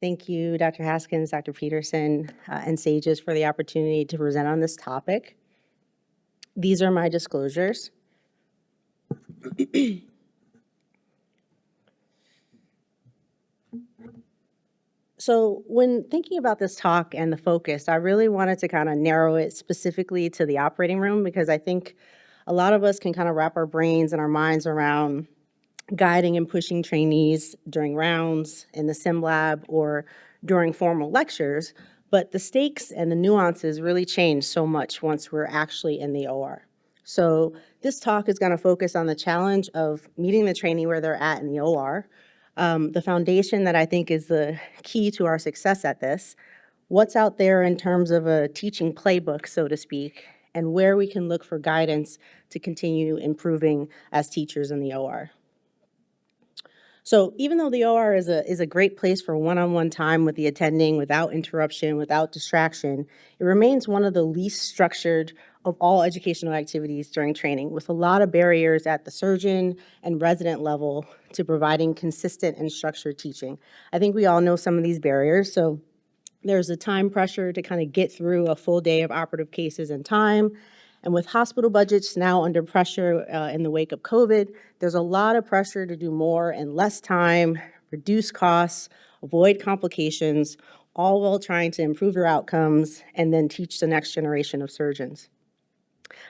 Thank you, Dr. Haskins, Dr. Peterson, and SAGES for the opportunity to present on this topic. These are my disclosures. So when thinking about this talk and the focus, I really wanted to kind of narrow it specifically to the operating room because I think a lot of us can kind of wrap our brains and our minds around guiding and pushing trainees during rounds in the sim lab or during formal lectures, but the stakes and the nuances really change so much once we're actually in the OR. So this talk is going to focus on the challenge of meeting the trainee where they're at in the OR, the foundation that I think is the key to our success at this, what's out there in terms of a teaching playbook, so to speak, and where we can look for guidance to continue improving as teachers in the OR. So even though the OR is a great place for one-on-one time with the attending without interruption, without distraction, it remains one of the least structured of all educational activities during training, with a lot of barriers at the surgeon and resident level to providing consistent and structured teaching. I think we all know some of these barriers, so there's a time pressure to kind of get through a full day of operative cases in time. And with hospital budgets now under pressure in the wake of COVID, there's a lot of pressure to do more in less time, reduce costs, avoid complications, all while trying to improve your outcomes and then teach the next generation of surgeons.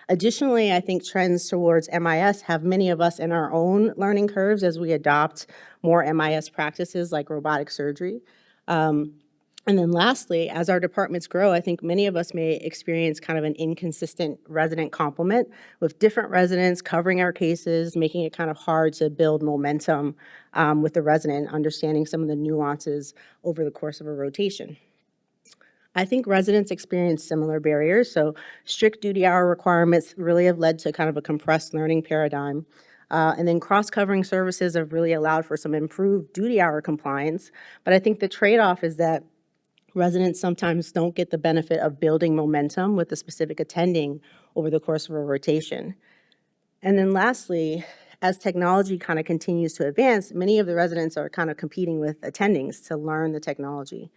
Additionally, I think trends towards MIS have many of us in our own learning curves as we adopt more MIS practices like robotic surgery. And then lastly, as our departments grow, I think many of us may experience kind of an inconsistent resident complement with different residents covering our cases, making it kind of hard to build momentum with the resident, understanding some of the nuances over the course of a rotation. I think residents experience similar barriers, so strict duty hour requirements really have led to kind of a compressed learning paradigm. And then cross-covering services have really allowed for some improved duty hour compliance, but I think the trade-off is that residents sometimes don't get the benefit of building momentum with the specific attending over the course of a rotation. And then lastly, as technology kind of continues to advance, many of the residents are kind of competing with attendings to learn the technology.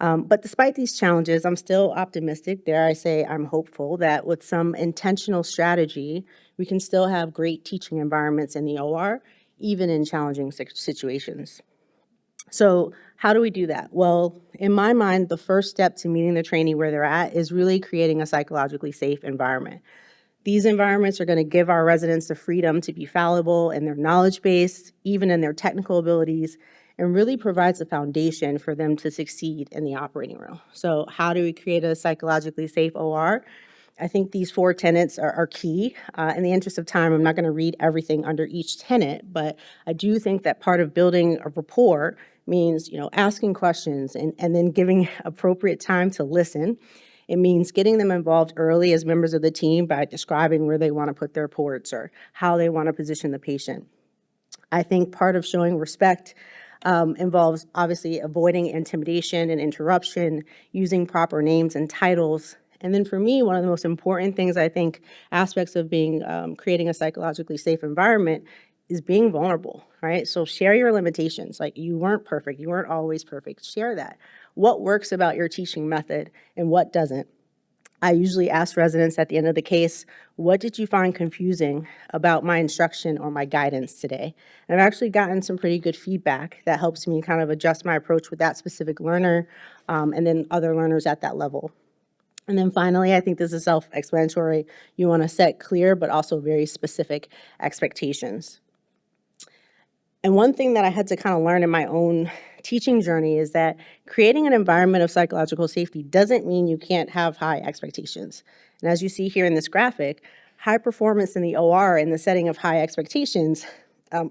But despite these challenges, I'm still optimistic, dare I say I'm hopeful, that with some intentional strategy, we can still have great teaching environments in the OR, even in challenging situations. So how do we do that? Well, in my mind, the first step to meeting the trainee where they're at is really creating a psychologically safe environment. These environments are going to give our residents the freedom to be fallible in their knowledge base, even in their technical abilities, and really provides a foundation for them to succeed in the operating room. So how do we create a psychologically safe OR? I think these 4 tenets are key. In the interest of time, I'm not going to read everything under each tenet, but I do think that part of building a rapport means, asking questions and then giving appropriate time to listen. It means getting them involved early as members of the team by describing where they want to put their ports or how they want to position the patient. I think part of showing respect involves obviously avoiding intimidation and interruption, using proper names and titles. And then for me, one of the most important things I think aspects of being creating a psychologically safe environment is being vulnerable, right? So share your limitations. Like, you weren't perfect, you weren't always perfect. Share that. What works about your teaching method and what doesn't? I usually ask residents at the end of the case, what did you find confusing about my instruction or my guidance today? And I've actually gotten some pretty good feedback that helps me kind of adjust my approach with that specific learner and then other learners at that level. And then finally, I think this is self-explanatory. You want to set clear but also very specific expectations. And one thing that I had to kind of learn in my own teaching journey is that creating an environment of psychological safety doesn't mean you can't have high expectations. And as you see here in this graphic, high performance in the OR in the setting of high expectations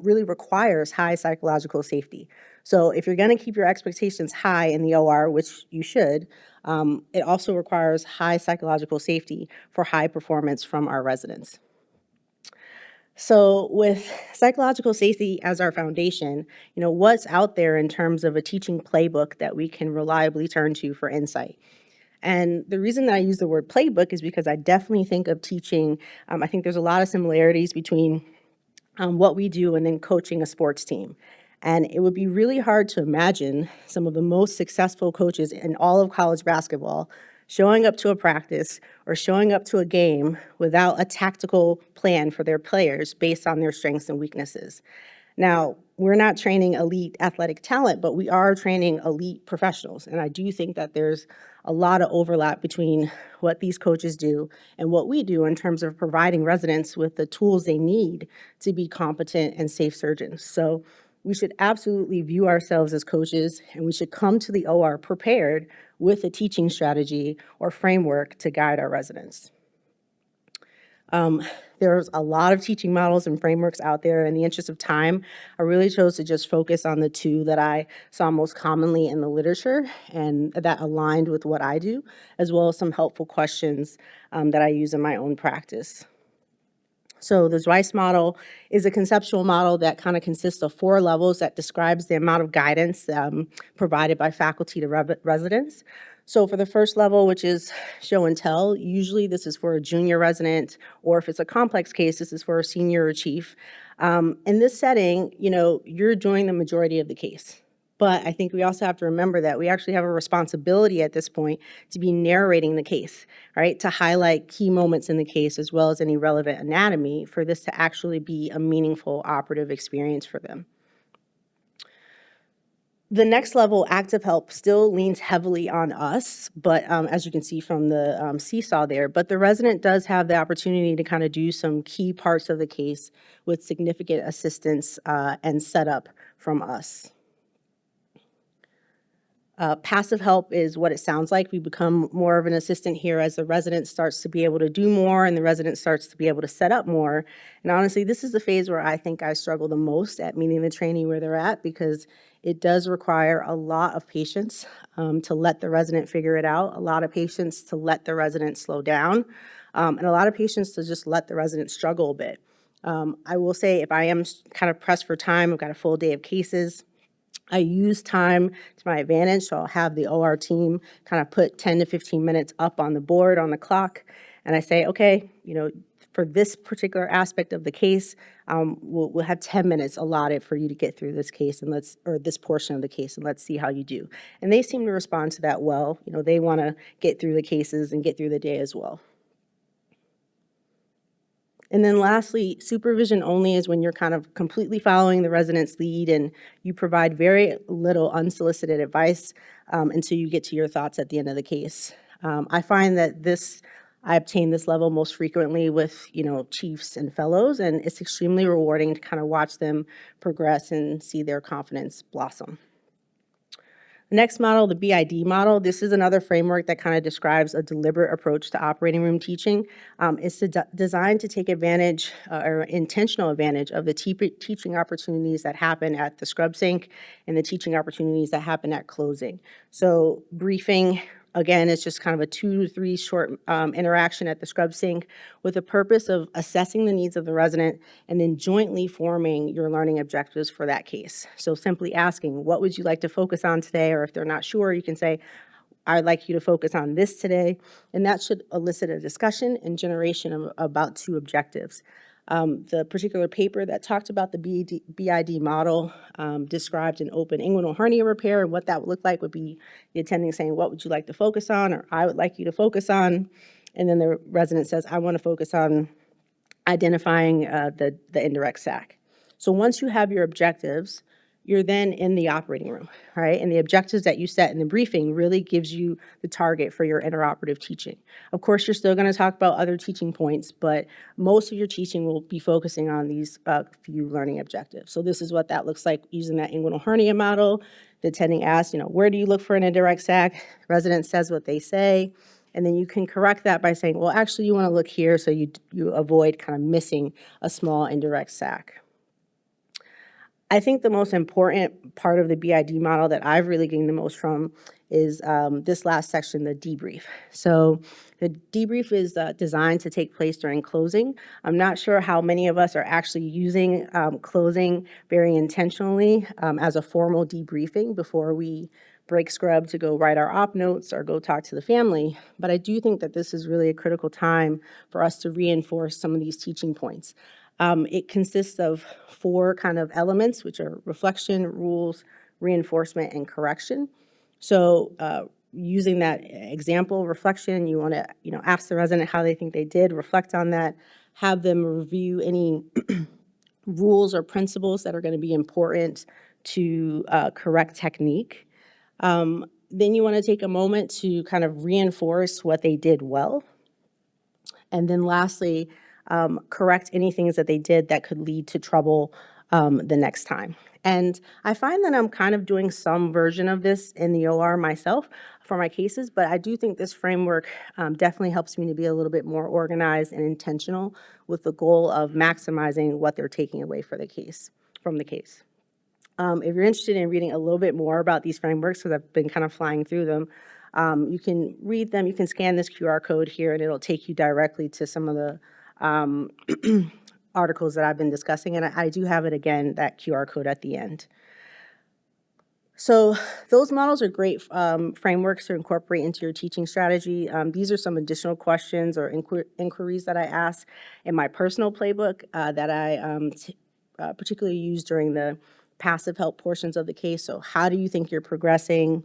really requires high psychological safety. So if you're going to keep your expectations high in the OR, which you should, it also requires high psychological safety for high performance from our residents. So with psychological safety as our foundation, what's out there in terms of a teaching playbook that we can reliably turn to for insight? And the reason that I use the word playbook is because I definitely think of teaching, I think there's a lot of similarities between what we do and then coaching a sports team. And it would be really hard to imagine some of the most successful coaches in all of college basketball showing up to a practice or showing up to a game without a tactical plan for their players based on their strengths and weaknesses. Now, we're not training elite athletic talent, but we are training elite professionals. And I do think that there's a lot of overlap between what these coaches do and what we do in terms of providing residents with the tools they need to be competent and safe surgeons. So we should absolutely view ourselves as coaches, and we should come to the OR prepared with a teaching strategy or framework to guide our residents. There's a lot of teaching models and frameworks out there. In the interest of time, I really chose to just focus on the two that I saw most commonly in the literature and that aligned with what I do, as well as some helpful questions that I use in my own practice. So the Zweiss model is a conceptual model that kind of consists of 4 levels that describes the amount of guidance provided by faculty to residents. So for the first level, which is show and tell, usually this is for a junior resident, or if it's a complex case, this is for a senior or chief. In this setting, you're doing the majority of the case. But I think we also have to remember that we actually have a responsibility at this point to be narrating the case, right? To highlight key moments in the case as well as any relevant anatomy for this to actually be a meaningful operative experience for them. The next level, active help, still leans heavily on us, but as you can see from the seesaw there, but the resident does have the opportunity to kind of do some key parts of the case with significant assistance and setup from us. Passive help is what it sounds like. We become more of an assistant here as the resident starts to be able to do more and the resident starts to be able to set up more. And honestly, this is the phase where I think I struggle the most at meeting the trainee where they're at, because it does require a lot of patience to let the resident figure it out, a lot of patience to let the resident slow down, and a lot of patience to just let the resident struggle a bit. I will say, if I am kind of pressed for time, I've got a full day of cases, I use time to my advantage, so I'll have the OR team kind of put 10 to 15 minutes up on the board on the clock, and I say, okay, for this particular aspect of the case, we'll have 10 minutes allotted for you to get through this case or this portion of the case, and let's see how you do. And they seem to respond to that well. They want to get through the cases and get through the day as well. And then lastly, supervision only is when you're kind of completely following the resident's lead and you provide very little unsolicited advice until you get to your thoughts at the end of the case. I find that I obtain this level most frequently with, chiefs and fellows, and it's extremely rewarding to kind of watch them progress and see their confidence blossom. Next model, the BID model, this is another framework that kind of describes a deliberate approach to operating room teaching. It's designed to take advantage or intentional advantage of the teaching opportunities that happen at the scrub sink and the teaching opportunities that happen at closing. So briefing, again, it's just kind of a 2 to 3 short interaction at the scrub sink with the purpose of assessing the needs of the resident and then jointly forming your learning objectives for that case. So simply asking, what would you like to focus on today? Or if they're not sure, you can say, I'd like you to focus on this today. And that should elicit a discussion and generation of about 2 objectives. The particular paper that talked about the BID model described an open inguinal hernia repair, and what that would look like would be the attending saying, what would you like to focus on, or I would like you to focus on, and then the resident says, I want to focus on identifying the indirect sac. So once you have your objectives, you're then in the operating room, right? And the objectives that you set in the briefing really gives you the target for your interoperative teaching. Of course, you're still going to talk about other teaching points, but most of your teaching will be focusing on these few learning objectives. So this is what that looks like using that inguinal hernia model. The attending asks, where do you look for an indirect sac? Resident says what they say. And then you can correct that by saying, well, actually, you want to look here so you avoid kind of missing a small indirect sac. I think the most important part of the BID model that I've really gained the most from is this last section, the debrief. So the debrief is designed to take place during closing. I'm not sure how many of us are actually using closing very intentionally as a formal debriefing before we break scrub to go write our op notes or go talk to the family. But I do think that this is really a critical time for us to reinforce some of these teaching points. It consists of 4 kind of elements, which are reflection, rules, reinforcement, and correction. So, using that example, reflection, you want to, ask the resident how they think they did, reflect on that, have them review any rules or principles that are going to be important to correct technique. Then you want to take a moment to kind of reinforce what they did well. And then lastly, correct any things that they did that could lead to trouble the next time. And I find that I'm kind of doing some version of this in the OR myself for my cases, but I do think this framework definitely helps me to be a little bit more organized and intentional with the goal of maximizing what they're taking away for the case, from the case. If you're interested in reading a little bit more about these frameworks, because I've been kind of flying through them, you can read them. You can scan this QR code here, and it'll take you directly to some of the articles that I've been discussing. And I do have it again, that QR code at the end. So those models are great frameworks to incorporate into your teaching strategy. These are some additional questions or inquiries that I ask in my personal playbook that I particularly use during the passive help portions of the case. So how do you think you're progressing?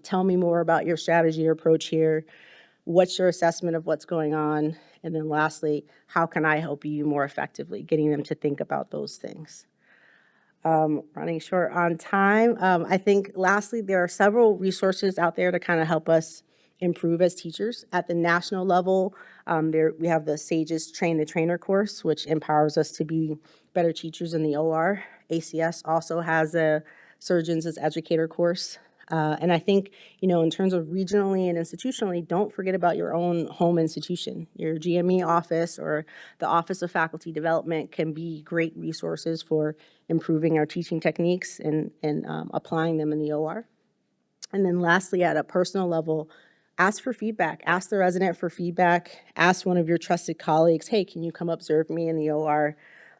Tell me more about your strategy or approach here. What's your assessment of what's going on? And then lastly, how can I help you more effectively? Getting them to think about those things. Running short on time. I think lastly, there are several resources out there to kind of help us improve as teachers. At the national level, we have the SAGES Train the Trainer course, which empowers us to be better teachers in the OR. ACS also has a Surgeons as Educator course. And I think, in terms of regionally and institutionally, don't forget about your own home institution. Your GME office or the Office of Faculty Development can be great resources for improving our teaching techniques and applying them in the OR. And then lastly, at a personal level, ask for feedback. Ask the resident for feedback. Ask one of your trusted colleagues, hey, can you come observe me in the OR?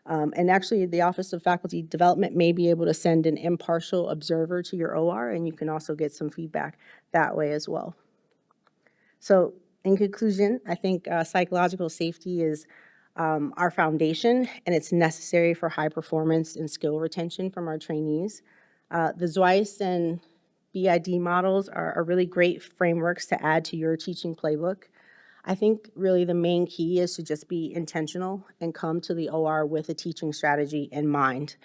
And actually, the Office of Faculty Development may be able to send an impartial observer to your OR, and you can also get some feedback that way as well. So in conclusion, I think psychological safety is our foundation, and it's necessary for high performance and skill retention from our trainees. The ZWICE and BID models are really great frameworks to add to your teaching playbook. I think really the main key is to just be intentional and come to the OR with a teaching strategy in mind.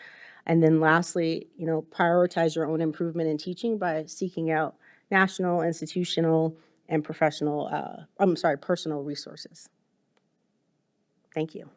And then lastly, prioritize your own improvement in teaching by seeking out national, institutional, and personal resources. Thank you.